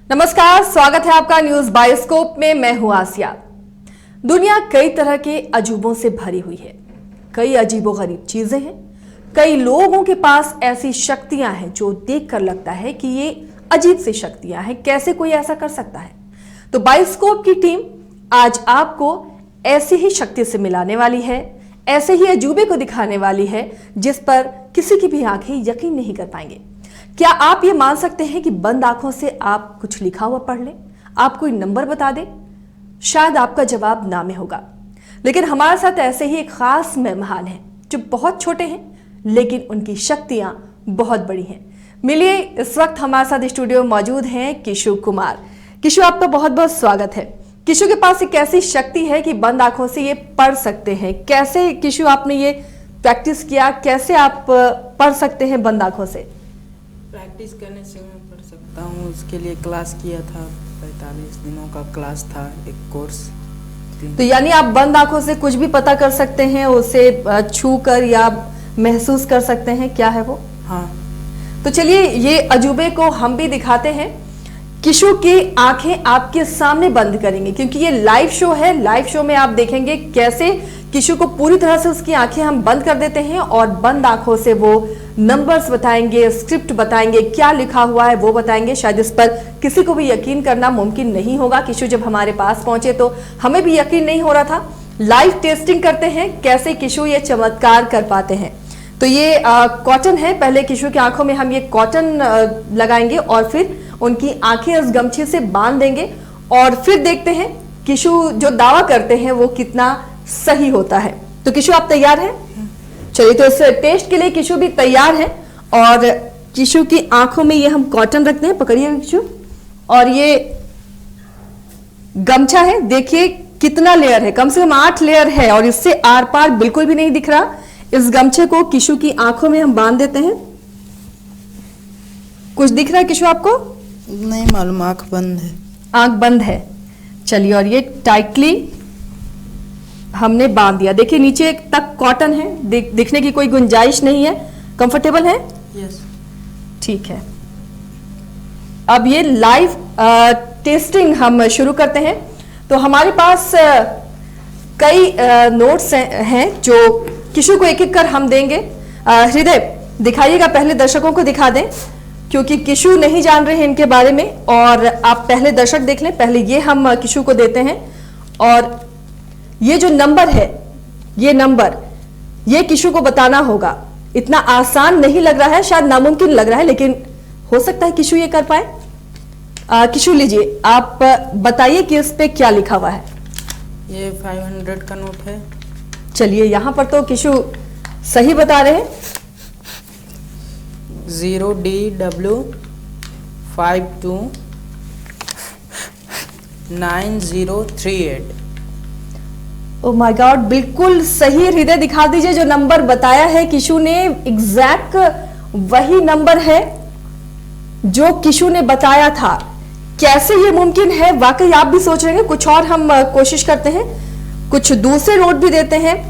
नमस्कार, स्वागत है आपका न्यूज बायोस्कोप में। मैं हूं आसिया। दुनिया कई तरह के अजूबों से भरी हुई है। कई अजीबोगरीब चीजें हैं। कई लोगों के पास ऐसी शक्तियां हैं जो देखकर लगता है कि ये अजीब सी शक्तियां हैं, कैसे कोई ऐसा कर सकता है। तो बायोस्कोप की टीम आज आपको ऐसी ही शक्ति से मिलाने वाली है, ऐसे ही अजूबे को दिखाने वाली है जिस पर किसी की भी आंखें यकीन नहीं कर पाएंगे। क्या आप ये मान सकते हैं कि बंद आंखों से आप कुछ लिखा हुआ पढ़ लें, आप कोई नंबर बता दें? शायद आपका जवाब ना में होगा, लेकिन हमारे साथ ऐसे ही एक खास मेहमान हैं जो बहुत छोटे हैं लेकिन उनकी शक्तियां बहुत बड़ी हैं। मिलिए, इस वक्त हमारे साथ स्टूडियो में मौजूद हैं किशु कुमार। किशु, आपका बहुत बहुत स्वागत है। किशु के पास एक ऐसी शक्ति है कि बंद आंखों से ये पढ़ सकते हैं। कैसे किशु आपने ये प्रैक्टिस किया, कैसे आप पढ़ सकते हैं बंद आंखों से? प्रैक्टिस करने से मैं पढ़ सकता हूँ। उसके लिए क्लास किया था, 45 दिनों का क्लास था, एक कोर्स। तो यानी आप बंद आंखों से कुछ भी पता कर सकते हैं, उसे छू कर या महसूस कर सकते हैं, क्या है वो? हाँ। तो चलिए ये अजूबे को हम भी दिखाते हैं। किशु की आंखें आपके सामने बंद करेंगे क्योंकि ये लाइव शो है। लाइव शो में आप देखेंगे कैसे किशु को पूरी तरह से उसकी आंखें हम बंद कर देते हैं और बंद आंखों से वो नंबर्स बताएंगे, स्क्रिप्ट बताएंगे, क्या लिखा हुआ है वो बताएंगे। शायद इस पर किसी को भी यकीन करना मुमकिन नहीं होगा। किशु जब हमारे पास पहुंचे तो हमें भी यकीन नहीं हो रहा था। लाइव टेस्टिंग करते हैं कैसे किशु ये चमत्कार कर पाते हैं। तो ये कॉटन है। पहले किशु की आंखों में हम ये कॉटन लगाएंगे और फिर उनकी आंखें इस गमछे से बांध देंगे और फिर देखते हैं किशु जो दावा करते हैं वो कितना सही होता है। तो किशु, आप तैयार हैं? चलिए, तो इस टेस्ट के लिए किशु भी तैयार है और किशु की आंखों में ये हम कॉटन रखते हैं। पकड़िए किशु। और ये गमछा है, देखिए कितना लेयर है, कम से कम 8 लेयर है और इससे आर पार बिल्कुल भी नहीं दिख रहा। इस गमछे को किशु की आंखों में हम बांध देते हैं। कुछ दिख रहा है किशु आपको? नहीं मालूम, आंख बंद है। आंख बंद है। चलिए, और ये टाइटली हमने बांध दिया। देखिए नीचे तक कॉटन है, दिखने की कोई गुंजाइश नहीं है। कंफर्टेबल है? यस। ठीक है। अब ये लाइव टेस्टिंग हम शुरू करते हैं। तो हमारे पास कई नोट्स हैं जो किशु को एक एक कर हम देंगे। हृदय, दिखाइएगा, पहले दर्शकों को दिखा दें क्योंकि किशु नहीं जान रहे हैं इनके बारे में। और आप पहले दर्शक देख लें। पहले ये हम किशु को देते हैं और ये जो नंबर है, ये नंबर ये किशु को बताना होगा। इतना आसान नहीं लग रहा है, शायद नामुमकिन लग रहा है, लेकिन हो सकता है किशु ये कर पाए। किशु लीजिए, आप बताइए कि इस पे क्या लिखा हुआ है। ये 500 का नोट है। चलिए, यहां पर तो किशु सही बता रहे हैं। 0DW 52 9038। ओह माय गॉड, बिल्कुल सही। हृदय दिखा दीजिए, जो नंबर बताया है किशु ने एग्जैक्ट वही नंबर है जो किशु ने बताया था। कैसे ये मुमकिन है? वाकई आप भी सोच रहे हैं। कुछ और हम कोशिश करते हैं, कुछ दूसरे नोट भी देते हैं,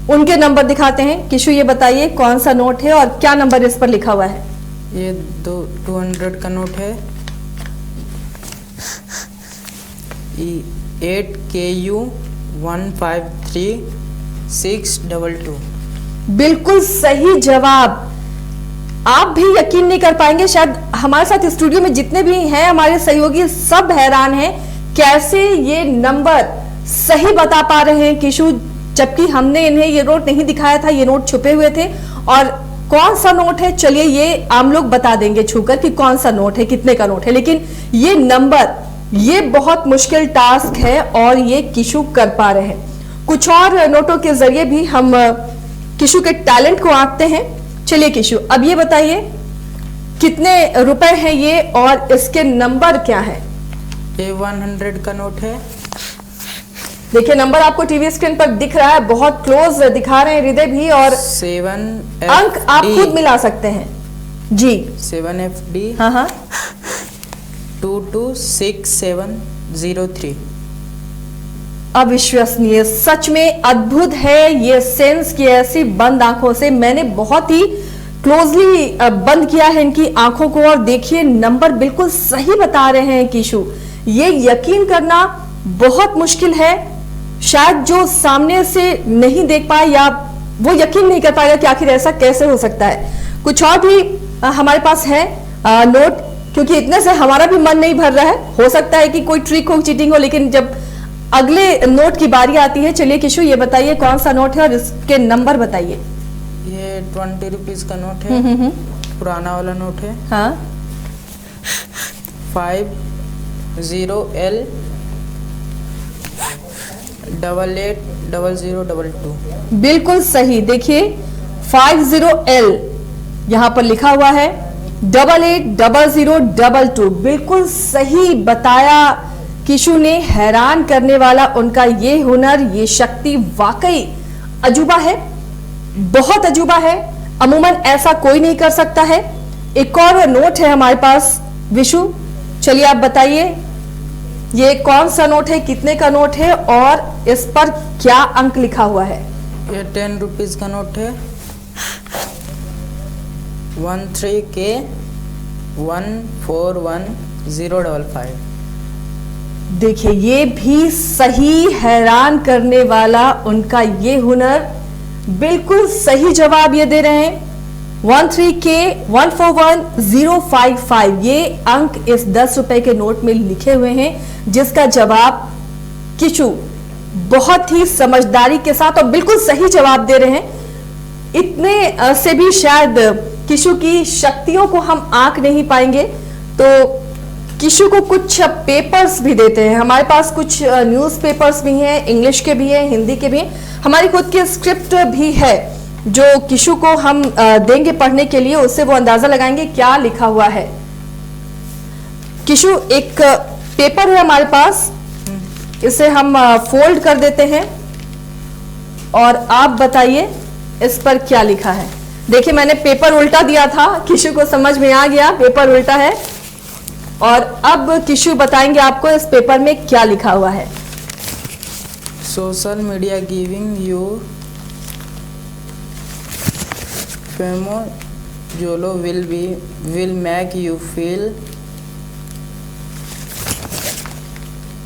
उनके नंबर दिखाते हैं। किशु, ये बताइए कौन सा नोट है और क्या नंबर इस पर लिखा हुआ है? ये 200 का नोट है। 8KU 153622। बिल्कुल सही जवाब। आप भी यकीन नहीं कर पाएंगे। शायद हमारे साथ स्टूडियो में जितने भी हैं हमारे सहयोगी, सब हैरान हैं कैसे ये नंबर सही बता पा रहे हैं किशु, जबकि हमने इन्हें ये नोट नहीं दिखाया था। ये नोट छुपे हुए थे। और कौन सा नोट है, चलिए ये आम लोग बता देंगे छूकर कि कौन सा नोट है, कितने का नोट है, लेकिन ये नंबर, ये बहुत मुश्किल टास्क है और ये किशु कर पा रहे हैं। कुछ और नोटों के जरिए भी हम किशु के टैलेंट को आंकते हैं। चलिए किशु, अब ये बताइए कितने रुपए हैं ये और इसके नंबर क्या है? ये 100 का नोट है। देखिए नंबर आपको टीवी स्क्रीन पर दिख रहा है, बहुत क्लोज दिखा रहे हैं हृदय भी। और 7FD, अंक आप खुद मिला सकते हैं जी। 7FD हाँ 226703। अविश्वसनीय, सच में अद्भुत है ये सेंस की ऐसी बंद आंखों से। मैंने बहुत ही क्लोजली बंद किया है इनकी आंखों को और देखिए नंबर बिल्कुल सही बता रहे हैं किशु। ये यकीन करना बहुत मुश्किल है, शायद जो सामने से नहीं देख पाए या वो यकीन नहीं कर पाएगा कि आखिर ऐसा कैसे हो सकता है। कुछ और भी हमारे पास है नोट, क्योंकि इतने से हमारा भी मन नहीं भर रहा है। हो सकता है कि कोई ट्रिक हो, चीटिंग हो, लेकिन जब अगले नोट की बारी आती है। चलिए किशु ये बताइए कौन सा नोट है और इसके नंबर बताइए। ये 20 रुपीज का नोट है, पुराना वाला नोट है। हाँ 50L 880022। बिल्कुल सही। देखिए 50L यहां पर लिखा हुआ है, 880022 बिल्कुल सही बताया किशु ने। हैरान करने वाला उनका ये हुनर, ये शक्ति वाकई अजूबा है, बहुत अजूबा है। अमूमन ऐसा कोई नहीं कर सकता है। एक और नोट है हमारे पास विशु, चलिए आप बताइए ये कौन सा नोट है, कितने का नोट है और इस पर क्या अंक लिखा हुआ है। ये 10 रुपीज का नोट है, 13K 141055। देखिए ये भी सही, हैरान करने वाला उनका ये हुनर। बिल्कुल सही जवाब ये दे रहे हैं, 13K 141055 ये अंक इस 10 रुपए के नोट में लिखे हुए हैं, जिसका जवाब किशु बहुत ही समझदारी के साथ और बिल्कुल सही जवाब दे रहे हैं। इतने से भी शायद किशु की शक्तियों को हम आंक नहीं पाएंगे, तो किशु को कुछ पेपर्स भी देते हैं। हमारे पास कुछ न्यूज़पेपर्स भी हैं, इंग्लिश के भी हैं, हिंदी के भी हैं, हमारी खुद की स्क्रिप्ट भी है जो किशु को हम देंगे पढ़ने के लिए। उससे वो अंदाजा लगाएंगे क्या लिखा हुआ है। किशु एक पेपर है हमारे पास, इसे हम फोल्ड कर देते हैं और आप बताइए इस पर क्या लिखा है। देखिए मैंने पेपर उल्टा दिया था, किशु को समझ में आ गया पेपर उल्टा है, और अब किशु बताएंगे आपको इस पेपर में क्या लिखा हुआ है। Social media giving you FOMO JOMO will make you feel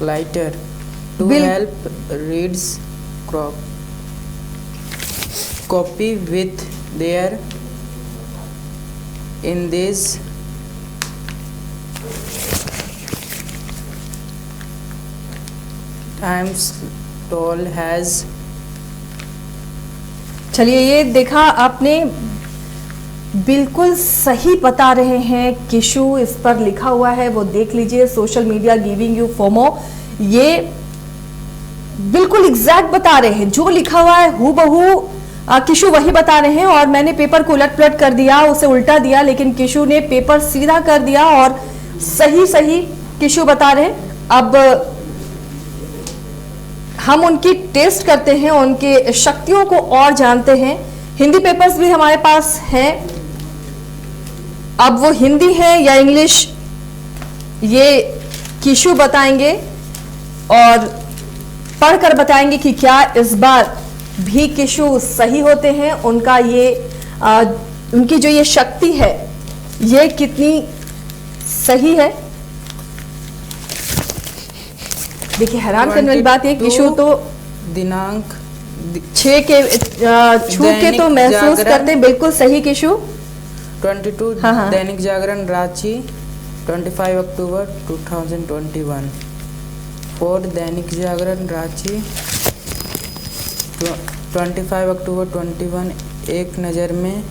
lighter to help readers copy with their in this times toll has। चलिए ये देखा आपने, बिल्कुल सही बता रहे हैं किशु। इस पर लिखा हुआ है वो देख लीजिए, social media giving you FOMO. ये बिल्कुल एग्जैक्ट बता रहे हैं, जो लिखा हुआ है हूबहू किशु वही बता रहे हैं। और मैंने पेपर को उलट पलट कर दिया, उसे उल्टा दिया, लेकिन किशु ने पेपर सीधा कर दिया और सही किशु बता रहे हैं। अब हम उनकी टेस्ट करते हैं, उनके शक्तियों को और जानते हैं। हिंदी पेपर्स भी हमारे पास हैं, अब वो हिंदी है या इंग्लिश ये किशु बताएंगे और पढ़कर बताएंगे कि क्या इस बार भी किशु सही होते हैं। उनका ये उनकी जो ये शक्ति है ये कितनी सही है। देखिए हैरान करने वाली बात है, किशु तो दिनांक 6 के छू के तो महसूस करते हैं। बिल्कुल सही किशु। 22 हाँ। दैनिक जागरण रांची 25 अक्टूबर 2021। 4 दैनिक जागरण रांची 25 अक्टूबर 21। एक नज़र में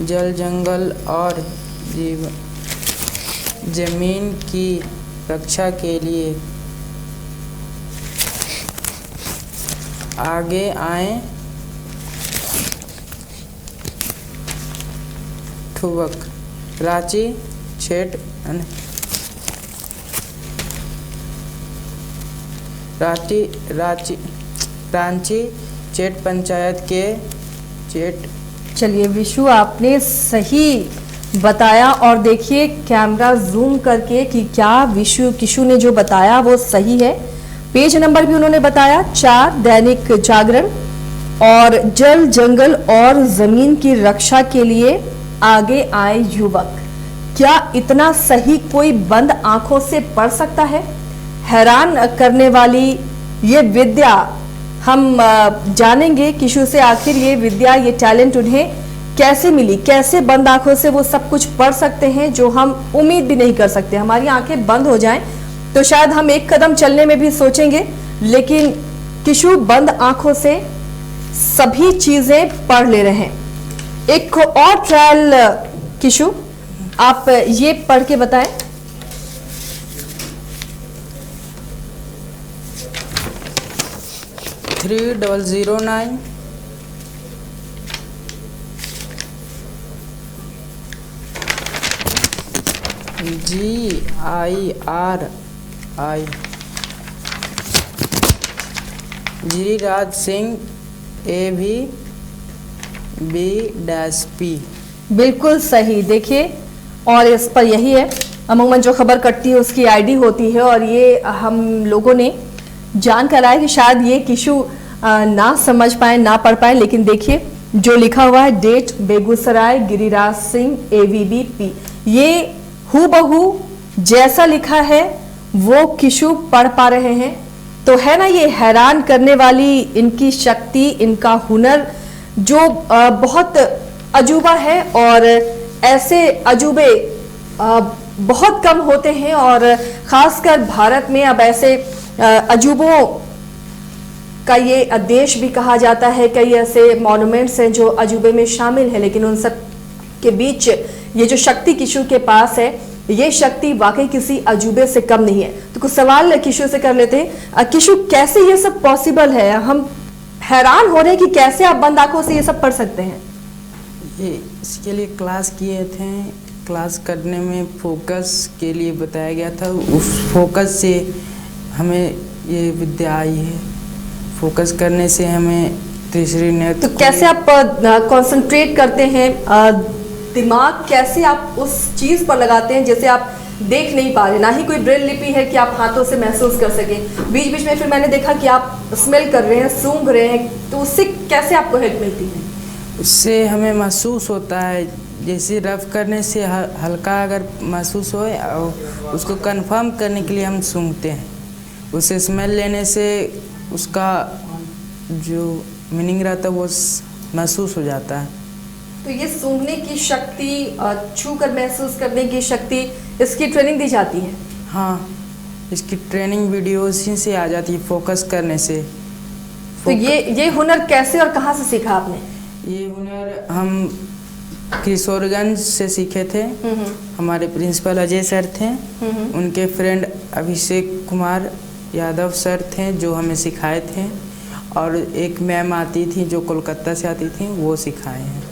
जल जंगल और जमीन की रक्षा के लिए आगे आए ठुवक। रांची छेट रांची चेट पंचायत के चेट। चलिए विशु आपने सही बताया और देखिए कैमरा जूम करके कि क्या किशु ने जो बताया वो सही है। पेज नंबर भी उन्होंने बताया 4 दैनिक जागरण और जल, जंगल और जमीन की रक्षा के लिए आगे आए युवक। क्या इतना सही कोई बंद आंखों से पढ़ सकता है? हैरान करने वाली ये विद्या हम जानेंगे किशु से, आखिर ये विद्या, ये टैलेंट उन्हें कैसे मिली, कैसे बंद आंखों से वो सब कुछ पढ़ सकते हैं जो हम उम्मीद भी नहीं कर सकते। हमारी आंखें बंद हो जाएं तो शायद हम एक कदम चलने में भी सोचेंगे, लेकिन किशु बंद आंखों से सभी चीजें पढ़ ले रहे हैं। एक और ट्रायल किशु, आप ये पढ़ के बताएं। Three 009 GIRI Giriraj Singh AVB-P। बिल्कुल सही। देखिए, और इस पर यही है, अमूमन जो खबर कटती है उसकी आईडी होती है, और ये हम लोगों ने जान कर आए कि शायद ये किशु ना समझ पाए, ना पढ़ पाए, लेकिन देखिए जो लिखा हुआ है, डेट बेगूसराय, गिरिराज सिंह AVB-P, ये हूबहू जैसा लिखा है वो किशु पढ़ पा रहे हैं। तो है ना ये हैरान करने वाली इनकी शक्ति, इनका हुनर, जो बहुत अजूबा है, और ऐसे अजूबे बहुत कम होते हैं, और खासकर भारत में अब ऐसे अजूबों का ये देश भी कहा जाता है। कई ऐसे मॉन्यूमेंट्स हैं जो अजूबे में शामिल है, लेकिन उन सब के बीच ये जो शक्ति किशु के पास है, ये शक्ति वाकई किसी अजूबे से कम नहीं है। तो कुछ सवाल किशु से कर लेते हैं। किशु, कैसे ये सब पॉसिबल है? हम हैरान हो रहे हैं कि कैसे आप बंद आंखों से ये सब पढ़ सकते हैं। ये इसके लिए क्लास किए थे। क्लास करने में फोकस के लिए बताया गया था, उस फोकस से हमें ये विद्या आई है। फोकस करने से हमें तीसरी नेत्र। तो कैसे आप कंसंट्रेट करते हैं, दिमाग कैसे आप उस चीज पर लगाते हैं जैसे आप देख नहीं पा रहे, ना ही कोई ब्रेल लिपि है कि आप हाथों से महसूस कर सकें। बीच बीच में फिर मैंने देखा कि आप स्मेल कर रहे हैं, सूंघ रहे हैं, तो उससे कैसे आपको हेल्प मिलती है? उससे हमें महसूस होता है, जैसे रफ करने से हल्का अगर महसूस हो, और उसको कंफर्म करने के लिए हम सूंघते हैं। उसे स्मेल लेने से उसका जो मीनिंग रहता है वो महसूस हो जाता है। तो ये सूंघने की शक्ति, छू कर महसूस करने की शक्ति, इसकी ट्रेनिंग दी जाती है? हाँ, इसकी ट्रेनिंग वीडियोस ही से आ जाती है, फोकस करने से। तो ये हुनर कैसे और कहाँ से सीखा आपने? ये हुनर हम किशोरगंज से सीखे थे। हमारे प्रिंसिपल अजय सर थे, उनके फ्रेंड अभिषेक कुमार यादव सर थे जो हमें सिखाए थे, और एक मैम आती थी जो कोलकाता से आती थी, वो सिखाए हैं।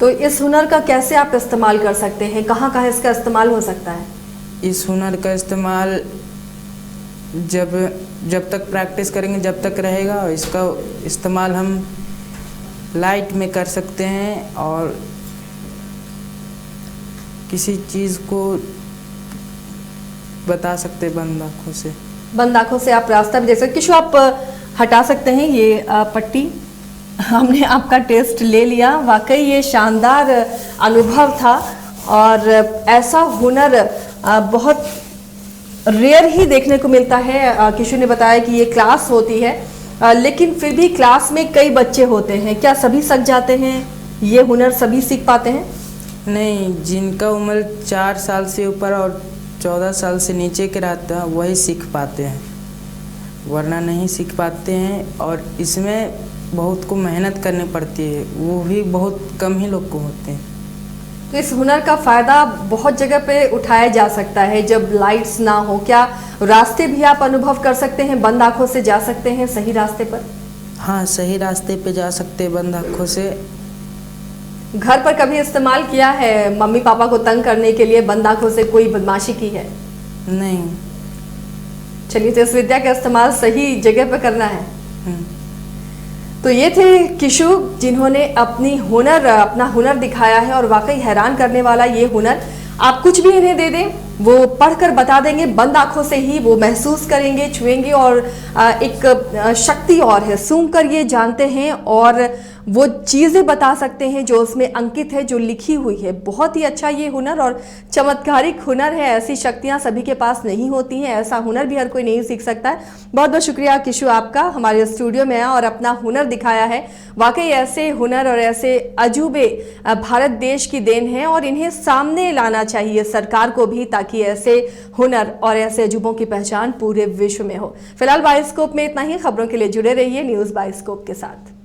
तो इस हुनर का कैसे आप इस्तेमाल कर सकते हैं? कहाँ कहाँ इसका इस्तेमाल हो सकता है? इस हुनर का इस्तेमाल जब तक प्रैक्टिस करेंगे जब तक रहेगा, और इसका इस्तेमाल हम लाइट में कर सकते हैं, और किसी चीज़ को बता सकते बंद आँखों से। बंद आँखों से आप रास्ता भी देख सकते। किशु, आप हटा सकते हैं ये पट्टी। हमने आपका टेस्ट ले लिया, वाकई ये शानदार अनुभव था, और ऐसा हुनर बहुत रेयर ही देखने को मिलता है। किशु ने बताया कि ये क्लास होती है, लेकिन फिर भी क्लास में कई बच्चे होते हैं, क्या सभी सीख जाते हैं? ये हुनर सभी सीख पाते हैं? नहीं, जिनका उम्र 4 साल से ऊपर और 14 साल से नीचे के रहता है वही सीख पाते हैं, वरना नहीं सीख पाते हैं। और इसमें बहुत को मेहनत करनी पड़ती है, वो भी बहुत कम ही लोग को होते हैं। तो इस हुनर का फ़ायदा बहुत जगह पे उठाया जा सकता है जब लाइट्स ना हो। क्या रास्ते भी आप अनुभव कर सकते हैं, बंद आँखों से जा सकते हैं सही रास्ते पर? हाँ, सही रास्ते पे जा सकते हैं बंद आँखों से। घर पर कभी इस्तेमाल किया है, मम्मी पापा को तंग करने के लिए बंद आँखों से कोई बदमाशी की है? नहीं। चलिए, तो इस विद्या का इस्तेमाल सही जगह पर करना है। तो ये थे किशु, जिन्होंने अपना हुनर दिखाया है, और वाकई हैरान करने वाला ये हुनर। आप कुछ भी इन्हें दे दें, वो पढ़कर बता देंगे, बंद आंखों से ही वो महसूस करेंगे, छुएंगे और एक शक्ति और है, सूंघकर ये जानते हैं और वो चीज़ें बता सकते हैं जो उसमें अंकित है, जो लिखी हुई है। बहुत ही अच्छा ये हुनर और चमत्कारिक हुनर है। ऐसी शक्तियां सभी के पास नहीं होती हैं, ऐसा हुनर भी हर कोई नहीं सीख सकता है। बहुत बहुत शुक्रिया किशु आपका, हमारे स्टूडियो में आया और अपना हुनर दिखाया है। वाकई ऐसे हुनर और ऐसे अजूबे भारत देश की देन है और इन्हें सामने लाना चाहिए सरकार को भी, ताकि ऐसे हुनर और ऐसे अजूबों की पहचान पूरे विश्व में हो। फिलहाल बायोस्कोप में इतना ही। खबरों के लिए जुड़े रहिए न्यूज़ बायोस्कोप के साथ।